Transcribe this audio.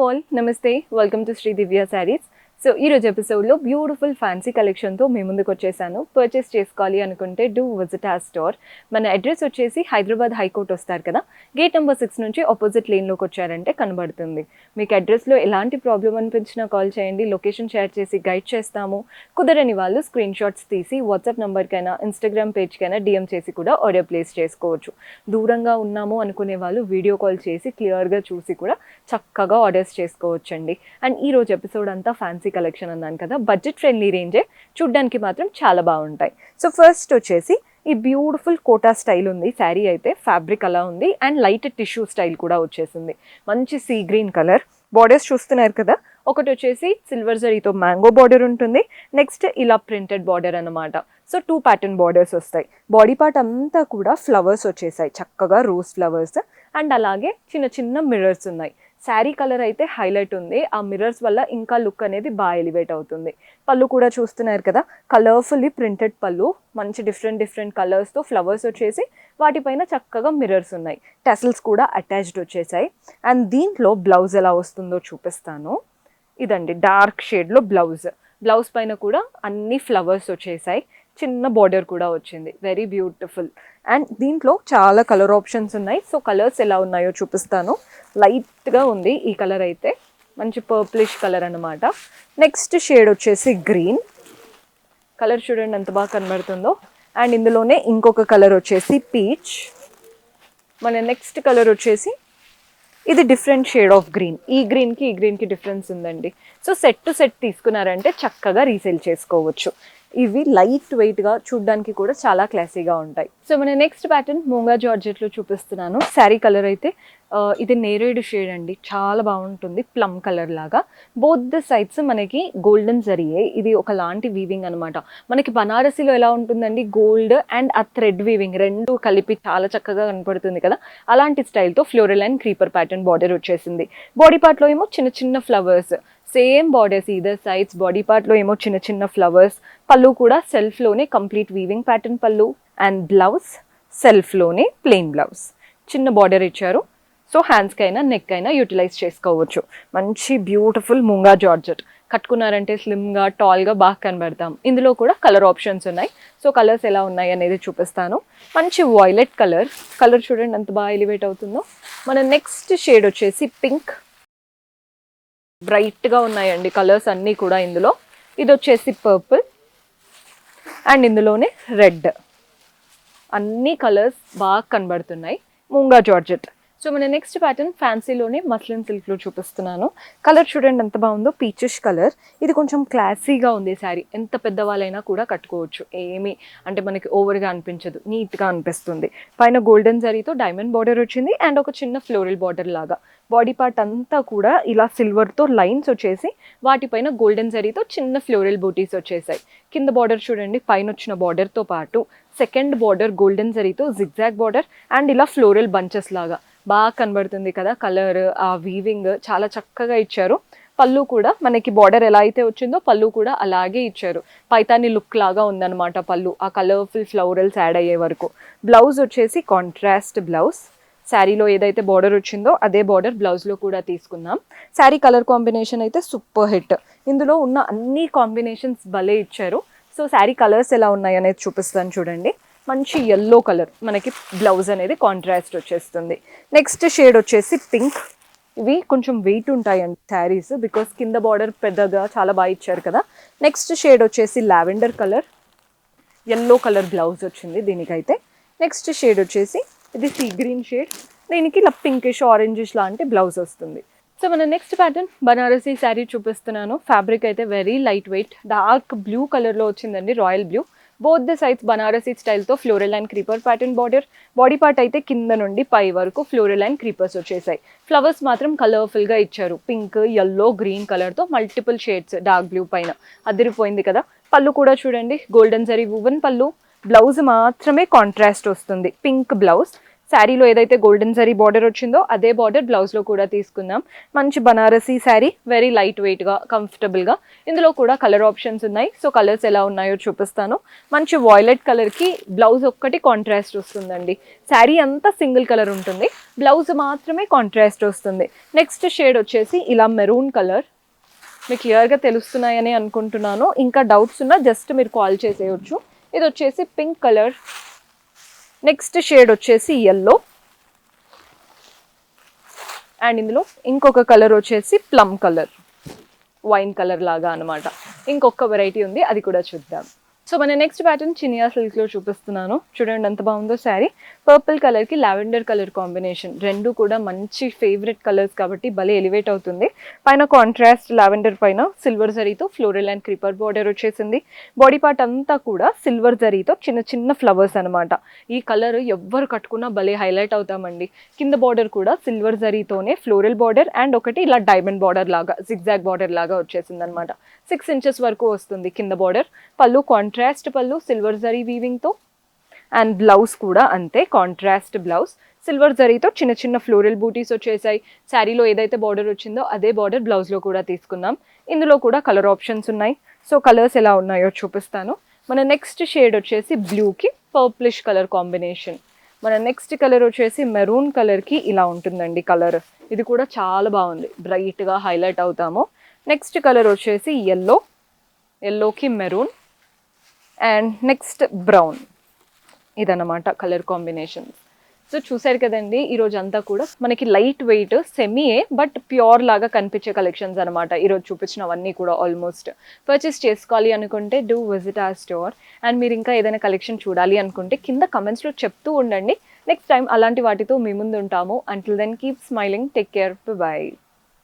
all, Namaste, welcome to Sri Divya Sarees. So ఈరోజు ఎపిసోడ్లో beautiful fancy కలెక్షన్తో మీ ముందుకు వచ్చేసాను. పర్చేస్ చేసుకోవాలి అనుకుంటే డూ విజిట్ ఆ స్టోర్. మన అడ్రస్ వచ్చేసి హైదరాబాద్ హైకోర్ట్ వస్తారు కదా, గేట్ నెంబర్ 6 నుంచి ఆపోజిట్ లేన్లోకి వచ్చారంటే కనబడుతుంది. మీకు అడ్రస్లో ఎలాంటి ప్రాబ్లం అనిపించినా కాల్ చేయండి, లొకేషన్ షేర్ చేసి గైడ్ చేస్తాము. కుదరని వాళ్ళు స్క్రీన్ షాట్స్ తీసి వాట్సాప్ నెంబర్కైనా ఇన్స్టాగ్రామ్ పేజ్కైనా డిఎం చేసి కూడా ఆర్డర్ ప్లేస్ చేసుకోవచ్చు. దూరంగా ఉన్నాము అనుకునే వాళ్ళు వీడియో కాల్ చేసి క్లియర్గా చూసి కూడా చక్కగా ఆర్డర్స్ చేసుకోవచ్చండి. అండ్ ఈరోజు ఎపిసోడ్ అంతా ఫ్యాన్సీ కలెక్షన్ అన్నాను కదా, బడ్జెట్ ఫ్రెండ్లీ రేంజే, చూడ్డానికి మాత్రం చాలా బాగుంటాయి. సో ఫస్ట్ వచ్చేసి ఈ బ్యూటిఫుల్ కోటా స్టైల్ ఉంది శారీ, అయితే ఫ్యాబ్రిక్ అలా ఉంది అండ్ లైట్ టిష్యూ స్టైల్ కూడా వచ్చేసింది. మంచి సీ గ్రీన్ కలర్, బార్డర్స్ చూస్తున్నారు కదా, ఒకటి వచ్చేసి సిల్వర్ జరీతో మ్యాంగో బార్డర్ ఉంటుంది, నెక్స్ట్ ఇలా ప్రింటెడ్ బార్డర్ అనమాట. సో 2 ప్యాటర్న్ బార్డర్స్ వస్తాయి. బాడీ పార్ట్ అంతా కూడా ఫ్లవర్స్ వచ్చేసాయి, చక్కగా రోజ్ ఫ్లవర్స్ అండ్ అలాగే చిన్న చిన్న మిర్రర్స్ ఉన్నాయి. శారీ కలర్ అయితే హైలైట్ ఉంది, ఆ మిర్రర్స్ వల్ల ఇంకా లుక్ అనేది బాగా ఎలివేట్ అవుతుంది. పళ్ళు కూడా చూస్తున్నారు కదా, కలర్ఫుల్లీ ప్రింటెడ్ పళ్ళు, మంచి డిఫరెంట్ కలర్స్తో ఫ్లవర్స్ వచ్చేసి వాటిపైన చక్కగా మిర్రర్స్ ఉన్నాయి. టెసల్స్ కూడా అటాచ్డ్ వచ్చేసాయి. అండ్ దీంట్లో బ్లౌజ్ ఎలా వస్తుందో చూపిస్తాను. ఇదండి డార్క్ షేడ్లో బ్లౌజ్ పైన కూడా అన్ని ఫ్లవర్స్ వచ్చేసాయి, చిన్న బార్డర్ కూడా వచ్చింది, వెరీ బ్యూటిఫుల్. అండ్ దీంట్లో చాలా కలర్ ఆప్షన్స్ ఉన్నాయి. సో కలర్స్ ఎలా ఉన్నాయో చూపిస్తాను. లైట్గా ఉంది ఈ కలర్ అయితే, మంచి పర్ప్లిష్ కలర్ అనమాట. నెక్స్ట్ షేడ్ వచ్చేసి గ్రీన్ కలర్, చూడండి ఎంత బాగా కనబడుతుందో. అండ్ ఇందులోనే ఇంకొక కలర్ వచ్చేసి పీచ్. మన నెక్స్ట్ కలర్ వచ్చేసి ఇది డిఫరెంట్ షేడ్ ఆఫ్ గ్రీన్. ఈ గ్రీన్కి డిఫరెన్స్ ఉందండి. సో సెట్ టు సెట్ తీసుకున్నారంటే చక్కగా రీసేల్ చేసుకోవచ్చు. ఇవి లైట్ వెయిట్గా, చూడ్డానికి కూడా చాలా క్లాసీగా ఉంటాయి. సో మన నెక్స్ట్ ప్యాటర్న్ మూంగా జార్జెట్లో చూపిస్తున్నాను. శారీ కలర్ అయితే ఇది నేరేడ్ షేడ్ అండి, చాలా బాగుంటుంది, ప్లమ్ కలర్ లాగా. బోత్ ద సైడ్స్ మనకి గోల్డెన్ జరీయే, ఇది ఒకలాంటి వీవింగ్ అనమాట. మనకి బనారసీలో ఎలా ఉంటుందండి, గోల్డ్ అండ్ ఆ థ్రెడ్ వీవింగ్ రెండు కలిపి చాలా చక్కగా కనపడుతుంది కదా, అలాంటి స్టైల్తో floral and creeper pattern border వచ్చేసింది. బాడీ పార్ట్లో ఏమో చిన్న చిన్న flowers, same borders either sides. Body పార్ట్లో ఏమో చిన్న చిన్న ఫ్లవర్స్. పళ్ళు కూడా సెల్ఫ్లోనే కంప్లీట్ వీవింగ్ ప్యాటర్న్ పళ్ళు. అండ్ బ్లౌజ్ సెల్ఫ్లోనే ప్లెయిన్ బ్లౌజ్, చిన్న బార్డర్ ఇచ్చారు. సో హ్యాండ్స్కి అయినా నెక్ అయినా యూటిలైజ్ చేసుకోవచ్చు. మంచి బ్యూటిఫుల్ మూంగా జార్జెట్, కట్టుకున్నారంటే స్లిమ్గా టాల్గా బాగా కనబడతాం. ఇందులో కూడా కలర్ ఆప్షన్స్ ఉన్నాయి. సో కలర్స్ ఎలా ఉన్నాయి అనేది చూపిస్తాను. మంచి వాయిలెట్ కలర్ చూడండి ఎంత బాగా ఎలివేట్ అవుతుందో. మన నెక్స్ట్ షేడ్ వచ్చేసి పింక్, బ్రైట్గా ఉన్నాయండి కలర్స్ అన్నీ కూడా ఇందులో. ఇది వచ్చేసి పర్పుల్ అండ్ ఇందులోనే రెడ్, అన్ని కలర్స్ బాగా కనబడుతున్నాయి. మూంగా జార్జెట్. సో మన నెక్స్ట్ ప్యాటర్న్ ఫ్యాన్సీలోనే మస్లిన్ సిల్క్లో చూపిస్తున్నాను. కలర్ చూడండి ఎంత బాగుందో, పీచిష్ కలర్. ఇది కొంచెం క్లాసీగా ఉంది శారీ, ఎంత పెద్దవాళ్ళైనా కూడా కట్టుకోవచ్చు. ఏమీ అంటే మనకి ఓవర్గా అనిపించదు, నీట్గా అనిపిస్తుంది. పైన గోల్డెన్ జరీతో డైమండ్ బార్డర్ వచ్చింది అండ్ ఒక చిన్న ఫ్లోరల్ బార్డర్ లాగా. బాడీ పార్ట్ అంతా కూడా ఇలా సిల్వర్తో లైన్స్ వచ్చేసి వాటిపైన గోల్డెన్ జరీతో చిన్న ఫ్లోరల్ బూటీస్ వచ్చేసాయి. కింద బార్డర్ చూడండి, పైన వచ్చిన బార్డర్తో పాటు సెకండ్ బార్డర్ గోల్డెన్ జరీతో జిగ్జాగ్ బార్డర్ అండ్ ఇలా ఫ్లోరల్ బంచెస్ లాగా బాగా కనబడుతుంది కదా. కలర్ ఆ వీవింగ్ చాలా చక్కగా ఇచ్చారు. పళ్ళు కూడా మనకి బార్డర్ ఎలా అయితే వచ్చిందో పళ్ళు కూడా అలాగే ఇచ్చారు. పైతాని లుక్ లాగా ఉందన్నమాట పళ్ళు, ఆ కలర్ఫుల్ ఫ్లవరల్స్ యాడ్ అయ్యే వరకు. బ్లౌజ్ వచ్చేసి కాంట్రాస్ట్ బ్లౌజ్. శారీలో ఏదైతే బార్డర్ వచ్చిందో అదే బార్డర్ బ్లౌజ్లో కూడా తీసుకున్నాం. శారీ కలర్ కాంబినేషన్ అయితే సూపర్ హిట్. ఇందులో ఉన్న అన్ని కాంబినేషన్స్ భలే ఇచ్చారు. సో శారీ కలర్స్ ఎలా ఉన్నాయి అనేది చూపిస్తాను చూడండి. మంచి ఎల్లో కలర్, మనకి బ్లౌజ్ అనేది కాంట్రాస్ట్ వచ్చేస్తుంది. నెక్స్ట్ షేడ్ వచ్చేసి పింక్. ఇవి కొంచెం వెయిట్ ఉంటాయండి శారీస్, బికాస్ కింద బార్డర్ పెద్దగా చాలా బాగా ఇచ్చారు కదా. నెక్స్ట్ షేడ్ వచ్చేసి lavender colour, yellow colour blouse వచ్చింది దీనికైతే. నెక్స్ట్ షేడ్ వచ్చేసి ఇది సీ గ్రీన్ షేడ్, దీనికి ఇలా పింకిష్ ఆరెంజిష్ లాంటి బ్లౌజ్ వస్తుంది. సో మన నెక్స్ట్ ప్యాటర్న్ బనారసీ శారీ చూపిస్తున్నాను. ఫ్యాబ్రిక్ అయితే very light weight, dark blue కలర్లో వచ్చిందండి, royal blue. Both the sides Banarasi స్టైల్తో floral and creeper pattern border. Body part అయితే కింద నుండి పై వరకు ఫ్లోరల్ అండ్ క్రీపర్స్ వచ్చేసాయి. ఫ్లవర్స్ మాత్రం కలర్ఫుల్గా ఇచ్చారు, పింక్, ఎల్లో, గ్రీన్ కలర్తో మల్టిపుల్ షేడ్స్ డార్క్ బ్లూ పైన. అదిరిపోయింది కదా. పళ్ళు కూడా చూడండి, గోల్డెన్ జరీ వువెన్ పళ్ళు. బ్లౌజ్ మాత్రమే కాంట్రాస్ట్ వస్తుంది, పింక్ బ్లౌజ్. శారీలో ఏదైతే గోల్డెన్ జరీ బార్డర్ వచ్చిందో అదే బార్డర్ బ్లౌజ్లో కూడా తీసుకుందాం. మంచి బనారసీ శారీ, వెరీ లైట్ వెయిట్గా, కంఫర్టబుల్గా. ఇందులో కూడా కలర్ ఆప్షన్స్ ఉన్నాయి. సో కలర్స్ ఎలా ఉన్నాయో చూపిస్తాను. మంచి వాయిలెట్ కలర్కి బ్లౌజ్ ఒక్కటి కాంట్రాస్ట్ వస్తుందండి. శారీ అంతా సింగిల్ కలర్ ఉంటుంది, బ్లౌజ్ మాత్రమే కాంట్రాస్ట్ వస్తుంది. నెక్స్ట్ షేడ్ వచ్చేసి ఇలా మెరూన్ కలర్. మీకు క్లియర్గా తెలుస్తున్నాయని అనుకుంటున్నాను. ఇంకా డౌట్స్ ఉన్నా జస్ట్ మీరు కాల్ చేసేయచ్చు. ఇది వచ్చేసి పింక్ కలర్. నెక్స్ట్ షేడ్ వచ్చేసి ఎల్లో. అండ్ ఇందులో ఇంకొక కలర్ వచ్చేసి ప్లమ్ కలర్, వైన్ కలర్ లాగా అనమాట. ఇంకొక వెరైటీ ఉంది, అది కూడా చూద్దాం. సో మన నెక్స్ట్ ప్యాటర్న్ చినియా సిల్క్లో చూపిస్తున్నాను. చూడండి ఎంత బాగుందో శారీ. పర్పుల్ కలర్కి లావెండర్ కలర్ కాంబినేషన్, రెండు కూడా మంచి ఫేవరెట్ కలర్స్ కాబట్టి భలే ఎలివేట్ అవుతుంది. పైన కాంట్రాస్ట్ లావెండర్ పైన సిల్వర్ జరీతో ఫ్లోరల్ అండ్ క్రీపర్ బార్డర్ వచ్చేసింది. బాడీ పార్ట్ అంతా కూడా సిల్వర్ జరీతో చిన్న చిన్న ఫ్లవర్స్ అనమాట. ఈ కలర్ ఎవ్వరు కట్టుకున్నా భలే హైలైట్ అవుతామండి. కింద బార్డర్ కూడా సిల్వర్ జరీతోనే ఫ్లోరల్ బార్డర్ అండ్ ఒకటి ఇలా డైమండ్ బార్డర్ లాగా, జిగ్జాగ్ బార్డర్ లాగా వచ్చేసింది అనమాట. 6 inches వరకు వస్తుంది కింద బార్డర్. పళ్ళు కాంట్రాస్ట్ పళ్ళు సిల్వర్ జరీ వీవింగ్తో. అండ్ బ్లౌజ్ కూడా అంతే, కాంట్రాస్ట్ బ్లౌజ్. సిల్వర్ జరీతో చిన్న చిన్న ఫ్లోరల్ బూటీస్ వచ్చేసాయి. శారీలో ఏదైతే బార్డర్ వచ్చిందో అదే బార్డర్ బ్లౌజ్లో కూడా తీసుకున్నాం. ఇందులో కూడా కలర్ ఆప్షన్స్ ఉన్నాయి. సో కలర్స్ ఎలా ఉన్నాయో చూపిస్తాను. మన నెక్స్ట్ షేడ్ వచ్చేసి బ్లూకి పర్ప్లిష్ కలర్ కాంబినేషన్. మన నెక్స్ట్ కలర్ వచ్చేసి మెరూన్ కలర్కి ఇలా ఉంటుందండి కలర్. ఇది కూడా చాలా బాగుంది, బ్రైట్గా హైలైట్ అవుతాము. నెక్స్ట్ కలర్ వచ్చేసి ఎల్లో, ఎల్లోకి మెరూన్. And next brown. ఇదన్నమాట కలర్ కాంబినేషన్. సో చూసారు కదండి, ఈరోజు అంతా కూడా మనకి లైట్ వెయిట్ సెమీయే బట్ ప్యూర్ లాగా కనిపించే కలెక్షన్స్ అనమాట. ఈరోజు చూపించినవన్నీ కూడా ఆల్మోస్ట్. పర్చేస్ చేసుకోవాలి అనుకుంటే do visit our store. And మీరు ఇంకా ఏదైనా కలెక్షన్ చూడాలి అనుకుంటే కింద కమెంట్స్లో చెప్తూ ఉండండి. నెక్స్ట్ టైం అలాంటి వాటితో మీ ముందు ఉంటాము. Until then keep smiling, take care, by.